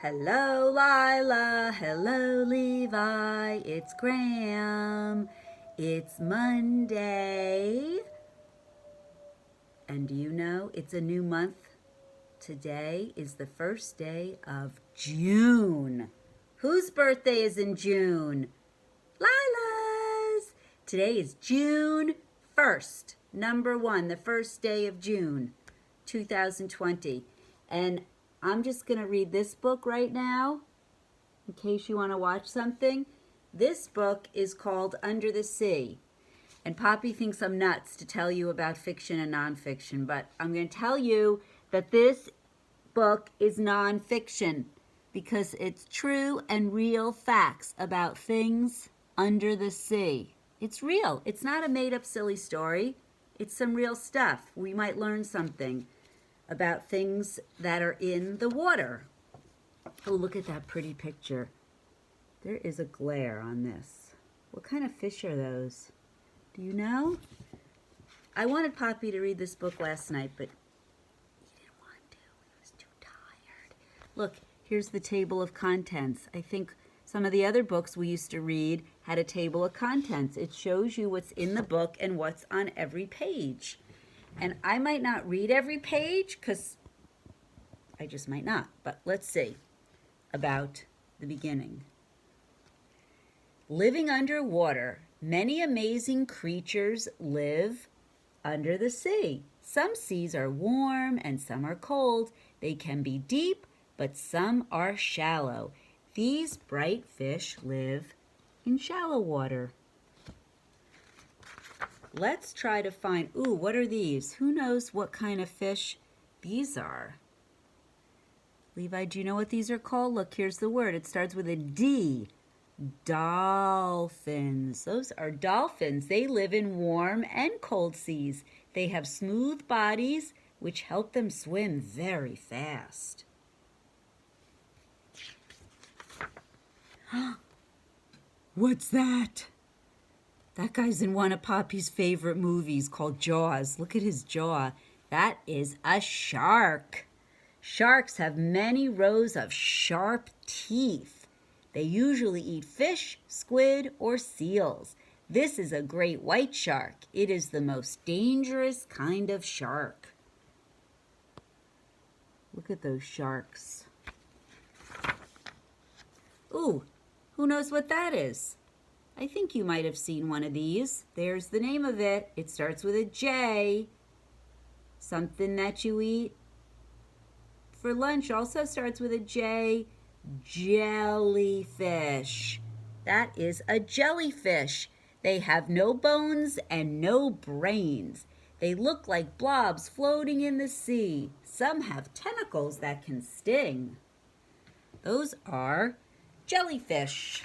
Hello, Lila. Hello, Levi. It's Graham. It's Monday. And do you know it's a new month? Today is the first day of June. Whose birthday is in June? Lila's. Today is June 1st, number one, the first day of June, 2020. And I'm just going to read this book right now in case you want to watch something. This book is called Under the Sea. And Poppy thinks I'm nuts to tell you about fiction and nonfiction, but I'm going to tell you that this book is nonfiction because it's true and real facts about things under the sea. It's real. It's not a made-up silly story. It's some real stuff. We might learn something about things that are in the water. Oh, look at that pretty picture. There is a glare on this. What kind of fish are those? Do you know? I wanted Poppy to read this book last night, but he didn't want to. He was too tired. Look, here's the table of contents. I think some of the other books we used to read had a table of contents. It shows you what's in the book and what's on every page. And I might not read every page because I just might not. But let's see about the beginning. Living underwater, many amazing creatures live under the sea. Some seas are warm and some are cold. They can be deep, but some are shallow. These bright fish live in shallow water. Let's try to find, what are these? Who knows what kind of fish these are? Levi, do you know what these are called? Look, here's the word. It starts with a D. Dolphins. Those are dolphins. They live in warm and cold seas. They have smooth bodies, which help them swim very fast. What's that? That guy's in one of Poppy's favorite movies called Jaws. Look at his jaw. That is a shark. Sharks have many rows of sharp teeth. They usually eat fish, squid, or seals. This is a great white shark. It is the most dangerous kind of shark. Look at those sharks. Ooh, who knows what that is? I think you might have seen one of these. There's the name of it. It starts with a J. Something that you eat for lunch also starts with a J. Jellyfish. That is a jellyfish. They have no bones and no brains. They look like blobs floating in the sea. Some have tentacles that can sting. Those are jellyfish.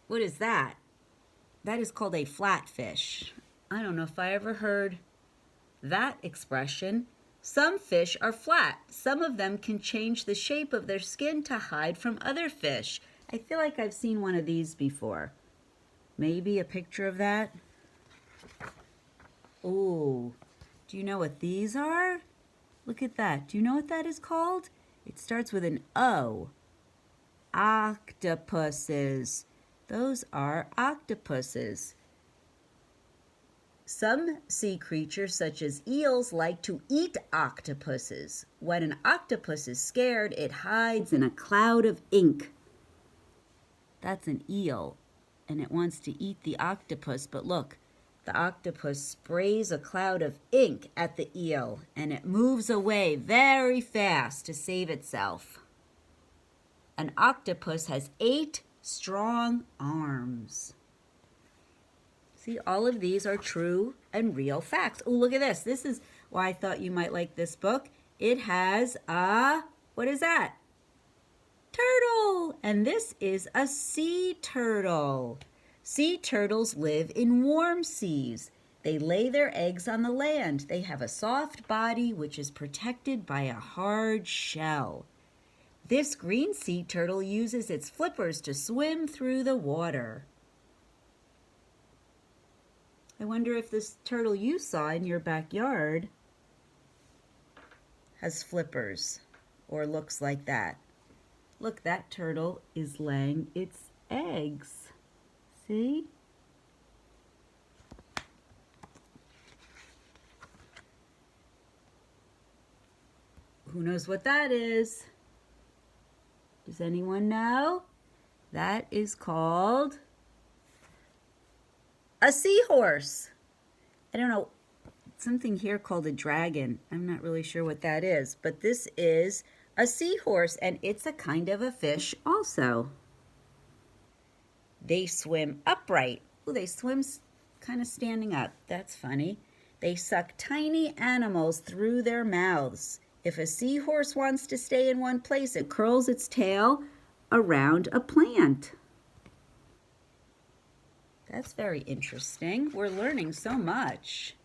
What is that? That is called a flatfish. I don't know if I ever heard that expression. Some fish are flat. Some of them can change the shape of their skin to hide from other fish. I feel like I've seen one of these before. Maybe a picture of that. Ooh, do you know what these are? Look at that. Do you know what that is called? It starts with an O. Octopuses. Those are octopuses. Some sea creatures, such as eels, like to eat octopuses. When an octopus is scared, it hides in a cloud of ink. That's an eel, and it wants to eat the octopus, but look, the octopus sprays a cloud of ink at the eel, and it moves away very fast to save itself. An octopus has 8 strong arms. See, all of these are true and real facts. Oh, look at this. This is why I thought you might like this book. It has a, what is that? Turtle. And this is a sea turtle. Sea turtles live in warm seas. They lay their eggs on the land. They have a soft body which is protected by a hard shell. This green sea turtle uses its flippers to swim through the water. I wonder if this turtle you saw in your backyard has flippers or looks like that. Look, that turtle is laying its eggs. See? Who knows what that is? Does anyone know? That is called a seahorse. I don't know, something here called a dragon. I'm not really sure what that is, but this is a seahorse, and it's a kind of a fish also. They swim upright. Oh, they swim kind of standing up. That's funny. They suck tiny animals through their mouths. If a seahorse wants to stay in one place, it curls its tail around a plant. That's very interesting. We're learning so much.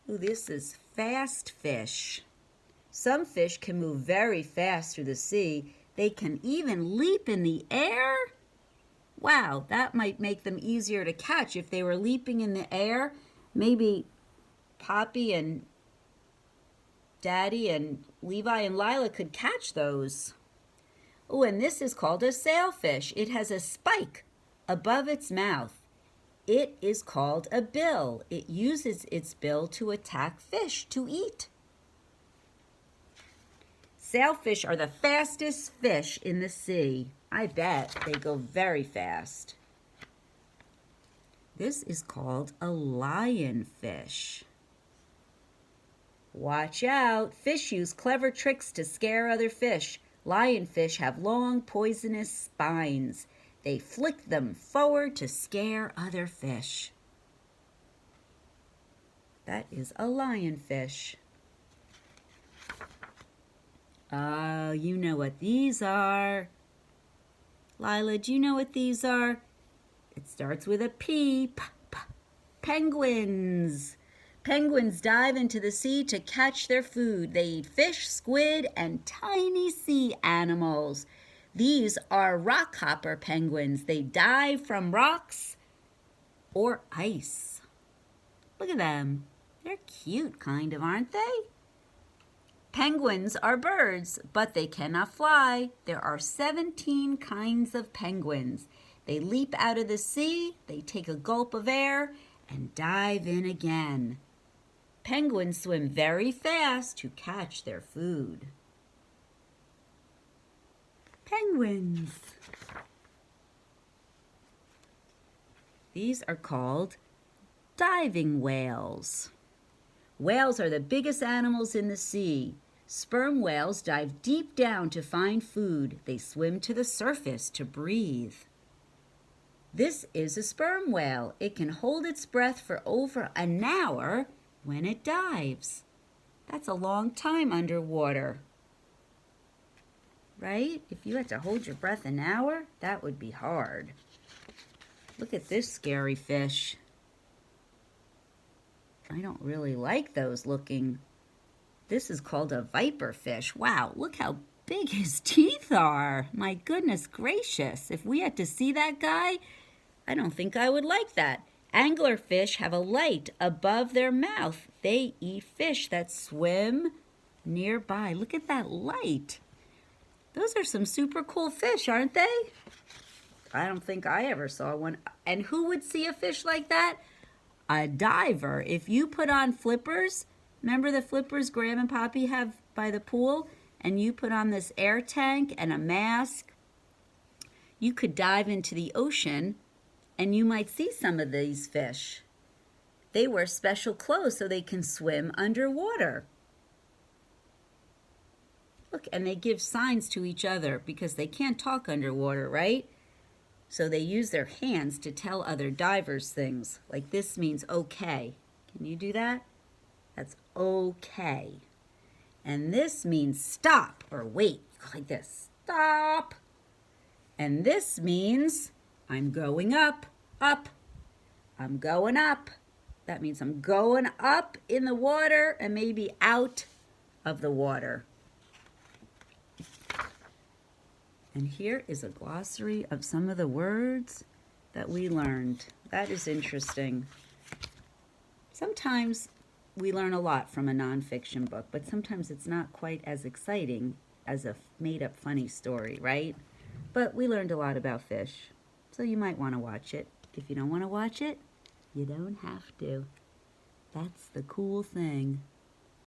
Ooh, this is fast fish. Some fish can move very fast through the sea. They can even leap in the air. Wow, that might make them easier to catch. If they were leaping in the air, maybe Poppy and Daddy and Levi and Lila could catch those. Oh, and this is called a sailfish. It has a spike above its mouth. It is called a bill. It uses its bill to attack fish to eat. Sailfish are the fastest fish in the sea. I bet they go very fast. This is called a lionfish. Watch out. Fish use clever tricks to scare other fish. Lionfish have long, poisonous spines. They flick them forward to scare other fish. That is a lionfish. Oh, you know what these are. Lila, do you know what these are? It starts with a P. Penguins. Penguins dive into the sea to catch their food. They eat fish, squid, and tiny sea animals. These are rockhopper penguins. They dive from rocks or ice. Look at them. They're cute, kind of, aren't they? Penguins are birds, but they cannot fly. There are 17 kinds of penguins. They leap out of the sea, they take a gulp of air, and dive in again. Penguins swim very fast to catch their food. Penguins. These are called diving whales. Whales are the biggest animals in the sea. Sperm whales dive deep down to find food. They swim to the surface to breathe. This is a sperm whale. It can hold its breath for over an hour when it dives. That's a long time underwater. Right? If you had to hold your breath an hour, that would be hard. Look at this scary fish. I don't really like those looking. This is called a viper fish. Wow, look how big his teeth are. My goodness gracious. If we had to see that guy, I don't think I would like that. Anglerfish have a light above their mouth. They eat fish that swim nearby. Look at that light. Those are some super cool fish, aren't they? I don't think I ever saw one. And who would see a fish like that? A diver. If you put on flippers, remember the flippers Graham and Poppy have by the pool? And you put on this air tank and a mask, you could dive into the ocean and you might see some of these fish. They wear special clothes so they can swim underwater. Look, and they give signs to each other because they can't talk underwater, right? So they use their hands to tell other divers things. Like this means okay. Can you do that? That's okay. And this means stop or wait. Like this. Stop. And this means I'm going up, up. I'm going up. That means I'm going up in the water and maybe out of the water. And here is a glossary of some of the words that we learned. That is interesting. Sometimes we learn a lot from a nonfiction book, but sometimes it's not quite as exciting as a made-up funny story, right? But we learned a lot about fish, so you might want to watch it. If you don't want to watch it, you don't have to. That's the cool thing.